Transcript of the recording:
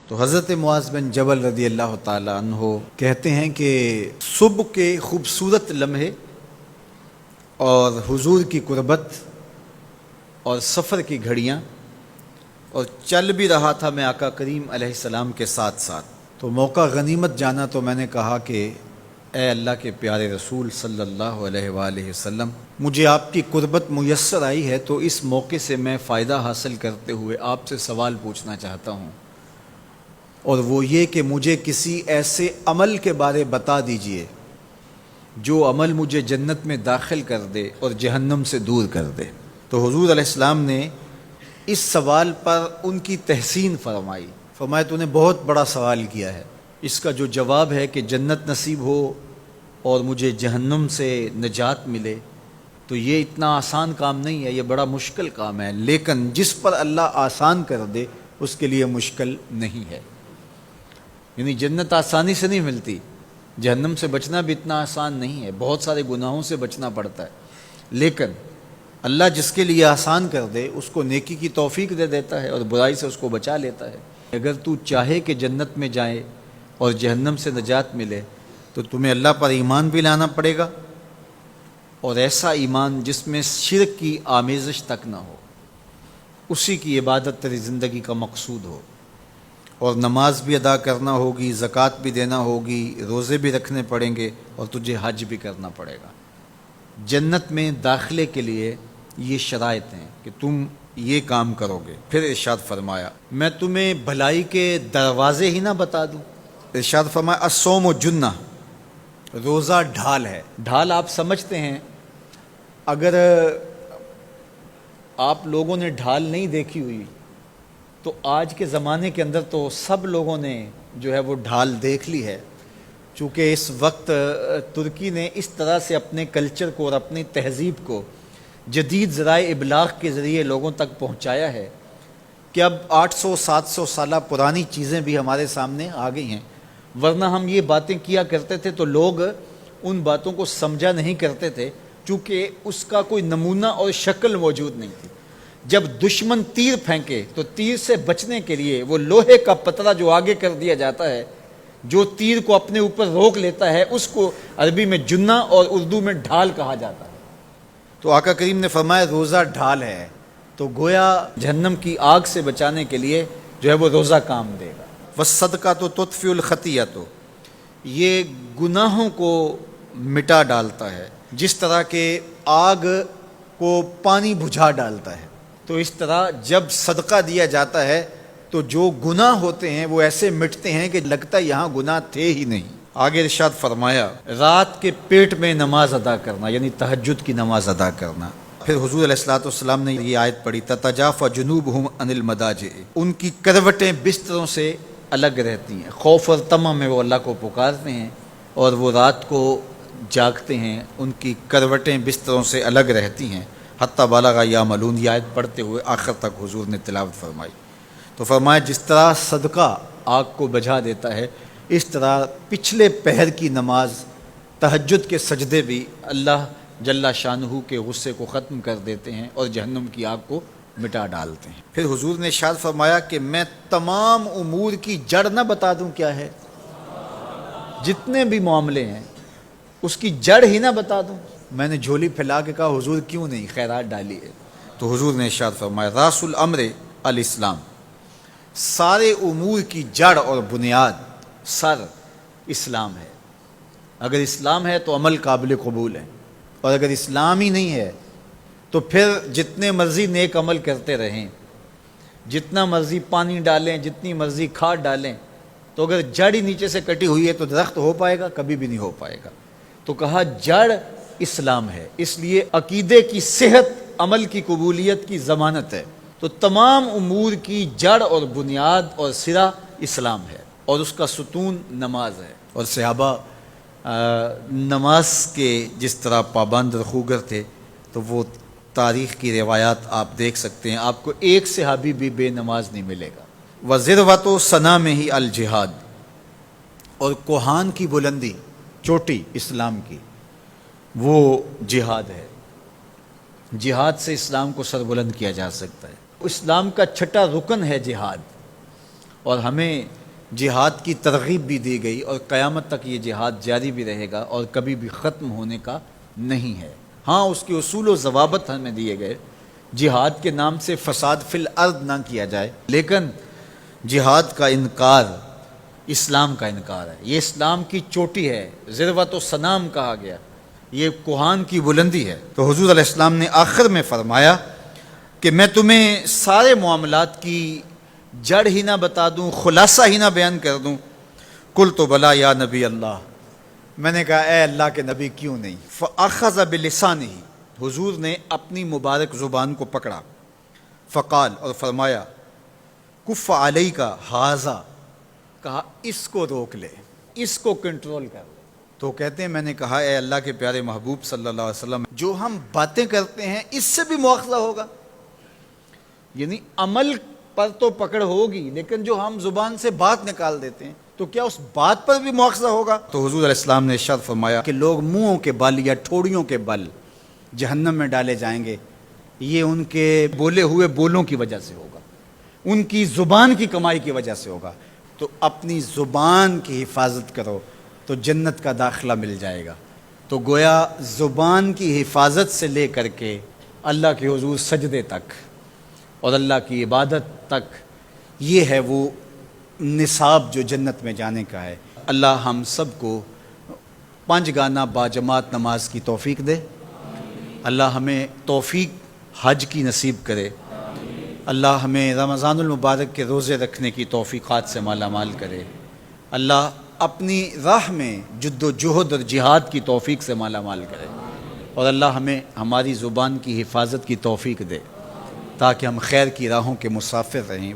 تو حضرت معاذ بن جبل رضی اللہ تعالی عنہ کہتے ہیں کہ صبح کے خوبصورت لمحے اور حضور کی قربت اور سفر کی گھڑیاں اور چل بھی رہا تھا میں آقا کریم علیہ السلام کے ساتھ ساتھ، تو موقع غنیمت جانا تو میں نے کہا کہ اے اللہ کے پیارے رسول صلی اللہ علیہ وآلہ وسلم، مجھے آپ کی قربت میسر آئی ہے تو اس موقع سے میں فائدہ حاصل کرتے ہوئے آپ سے سوال پوچھنا چاہتا ہوں، اور وہ یہ کہ مجھے کسی ایسے عمل کے بارے بتا دیجئے جو عمل مجھے جنت میں داخل کر دے اور جہنم سے دور کر دے۔ تو حضور علیہ السلام نے اس سوال پر ان کی تحسین فرمایا تو نے بہت بڑا سوال کیا ہے، اس کا جو جواب ہے کہ جنت نصیب ہو اور مجھے جہنم سے نجات ملے تو یہ اتنا آسان کام نہیں ہے، یہ بڑا مشکل کام ہے، لیکن جس پر اللہ آسان کر دے اس کے لیے مشکل نہیں ہے۔ یعنی جنت آسانی سے نہیں ملتی، جہنم سے بچنا بھی اتنا آسان نہیں ہے، بہت سارے گناہوں سے بچنا پڑتا ہے، لیکن اللہ جس کے لیے آسان کر دے اس کو نیکی کی توفیق دے دیتا ہے اور برائی سے اس کو بچا لیتا ہے۔ اگر تو چاہے کہ جنت میں جائے اور جہنم سے نجات ملے تو تمہیں اللہ پر ایمان بھی لانا پڑے گا، اور ایسا ایمان جس میں شرک کی آمیزش تک نہ ہو، اسی کی عبادت تیری زندگی کا مقصود ہو، اور نماز بھی ادا کرنا ہوگی، زکوٰۃ بھی دینا ہوگی، روزے بھی رکھنے پڑیں گے، اور تجھے حج بھی کرنا پڑے گا۔ جنت میں داخلے کے لیے یہ شرائط ہیں کہ تم یہ کام کرو گے۔ پھر ارشاد فرمایا میں تمہیں بھلائی کے دروازے ہی نہ بتا دوں۔ ارشاد فرمایا الصوم جنہ، روزہ ڈھال ہے۔ ڈھال آپ سمجھتے ہیں، اگر آپ لوگوں نے ڈھال نہیں دیکھی ہوئی تو آج کے زمانے کے اندر تو سب لوگوں نے جو ہے وہ ڈھال دیکھ لی ہے، چونکہ اس وقت ترکی نے اس طرح سے اپنے کلچر کو اور اپنی تہذیب کو جدید ذرائع ابلاغ کے ذریعے لوگوں تک پہنچایا ہے کہ اب 800-700 سالہ پرانی چیزیں بھی ہمارے سامنے آ گئی ہیں، ورنہ ہم یہ باتیں کیا کرتے تھے تو لوگ ان باتوں کو سمجھا نہیں کرتے تھے، چونکہ اس کا کوئی نمونہ اور شکل موجود نہیں تھی۔ جب دشمن تیر پھینکے تو تیر سے بچنے کے لیے وہ لوہے کا پتلا جو آگے کر دیا جاتا ہے، جو تیر کو اپنے اوپر روک لیتا ہے، اس کو عربی میں جنہ اور اردو میں ڈھال کہا جاتا ہے۔ تو آقا کریم نے فرمایا روزہ ڈھال ہے، تو گویا جہنم کی آگ سے بچانے کے لیے جو ہے وہ روزہ کام دے گا۔ وَالصَّدْقَةُ تُطْفِئُ الْخَطِیَّةُ، یہ گناہوں کو مٹا ڈالتا ہے، جس طرح کہ آگ کو پانی بجھا ڈالتا ہے، تو اس طرح جب صدقہ دیا جاتا ہے تو جو گناہ ہوتے ہیں وہ ایسے مٹتے ہیں کہ لگتا ہے یہاں گناہ تھے ہی نہیں۔ آگے ارشاد فرمایا رات کے پیٹ میں نماز ادا کرنا، یعنی تہجد کی نماز ادا کرنا۔ پھر حضور علیہ الصلوۃ والسلام نے یہ آیت پڑھی تتجافی جنوبہم عن المضاجع، ان کی کروٹیں بستروں سے الگ رہتی ہیں، خوف اور طمع میں وہ اللہ کو پکارتے ہیں اور وہ رات کو جاگتے ہیں، ان کی کروٹیں بستروں سے الگ رہتی ہیں، حتی بلغ یعملون، یہ آیت پڑھتے ہوئے آخر تک حضور نے تلاوت فرمائی۔ تو فرمایا جس طرح صدقہ آگ کو بجھا دیتا ہے، اس طرح پچھلے پہر کی نماز، تہجد کے سجدے بھی اللہ جل شانہ کے غصے کو ختم کر دیتے ہیں اور جہنم کی آگ کو مٹا ڈالتے ہیں۔ پھر حضور نے ارشاد فرمایا کہ میں تمام امور کی جڑ نہ بتا دوں کیا ہے، جتنے بھی معاملے ہیں اس کی جڑ ہی نہ بتا دوں۔ میں نے جھولی پھیلا کے کہا حضور کیوں نہیں، خیرات ڈالی ہے، تو حضور نے ارشاد فرمایا راس الامر الاسلام، سارے امور کی جڑ اور بنیاد، سر اسلام ہے۔ اگر اسلام ہے تو عمل قابل قبول ہے، اور اگر اسلام ہی نہیں ہے تو پھر جتنے مرضی نیک عمل کرتے رہیں، جتنا مرضی پانی ڈالیں، جتنی مرضی کھاد ڈالیں، تو اگر جڑ ہی نیچے سے کٹی ہوئی ہے تو درخت ہو پائے گا؟ کبھی بھی نہیں ہو پائے گا۔ تو کہا جڑ اسلام ہے، اس لیے عقیدے کی صحت عمل کی قبولیت کی ضمانت ہے، تو تمام امور کی جڑ اور بنیاد اور سرا اسلام ہے، اور اس کا ستون نماز ہے۔ اور صحابہ نماز کے جس طرح پابند رخوگر تھے، تو وہ تاریخ کی روایات آپ دیکھ سکتے ہیں، آپ کو ایک صحابی بھی بے نماز نہیں ملے گا۔ وَذِرْوَةُ صَنَامِهِ الْجِهَاد، اور کوہان کی بلندی، چوٹی اسلام کی، وہ جہاد ہے۔ جہاد سے اسلام کو سربلند کیا جا سکتا ہے۔ اسلام کا چھٹا رکن ہے جہاد، اور ہمیں جہاد کی ترغیب بھی دی گئی، اور قیامت تک یہ جہاد جاری بھی رہے گا اور کبھی بھی ختم ہونے کا نہیں ہے۔ ہاں اس کے اصول و ضوابط ہمیں دیے گئے، جہاد کے نام سے فساد فی الارض نہ کیا جائے، لیکن جہاد کا انکار اسلام کا انکار ہے۔ یہ اسلام کی چوٹی ہے، ذروۃ و سنام کہا گیا، یہ کوہان کی بلندی ہے۔ تو حضور علیہ السلام نے آخر میں فرمایا کہ میں تمہیں سارے معاملات کی جڑ ہی نہ بتا دوں، خلاصہ ہی نہ بیان کر دوں؟ قلت بلا یا نبی اللہ، میں نے کہا اے اللہ کے نبی کیوں نہیں؟ فاخذ بلسانہ، حضور نے اپنی مبارک زبان کو پکڑا، فقال، اور فرمایا، کف علیک ھذا، کہا اس کو روک لے، اس کو کنٹرول کر۔ تو کہتے ہیں میں نے کہا اے اللہ کے پیارے محبوب صلی اللہ علیہ وسلم، جو ہم باتیں کرتے ہیں اس سے بھی مواخذہ ہوگا؟ یعنی عمل پر تو پکڑ ہوگی، لیکن جو ہم زبان سے بات نکال دیتے ہیں تو کیا اس بات پر بھی مواخذہ ہوگا؟ تو حضور علیہ السلام نے ارشاد فرمایا کہ لوگ منہوں کے بل یا ٹھوڑیوں کے بل جہنم میں ڈالے جائیں گے، یہ ان کے بولے ہوئے بولوں کی وجہ سے ہوگا، ان کی زبان کی کمائی کی وجہ سے ہوگا۔ تو اپنی زبان کی حفاظت کرو تو جنت کا داخلہ مل جائے گا۔ تو گویا زبان کی حفاظت سے لے کر کے اللہ کے حضور سجدے تک اور اللہ کی عبادت تک، یہ ہے وہ نصاب جو جنت میں جانے کا ہے۔ اللہ ہم سب کو 5 گانہ باجماعت نماز کی توفیق دے، اللہ ہمیں توفیق حج کی نصیب کرے، اللہ ہمیں رمضان المبارک کے روزے رکھنے کی توفیقات سے مالا مال کرے، اللہ اپنی راہ میں جد و جہد اور جہاد کی توفیق سے مالا مال کرے، اور اللہ ہمیں ہماری زبان کی حفاظت کی توفیق دے تاکہ ہم خیر کی راہوں کے مسافر رہیں۔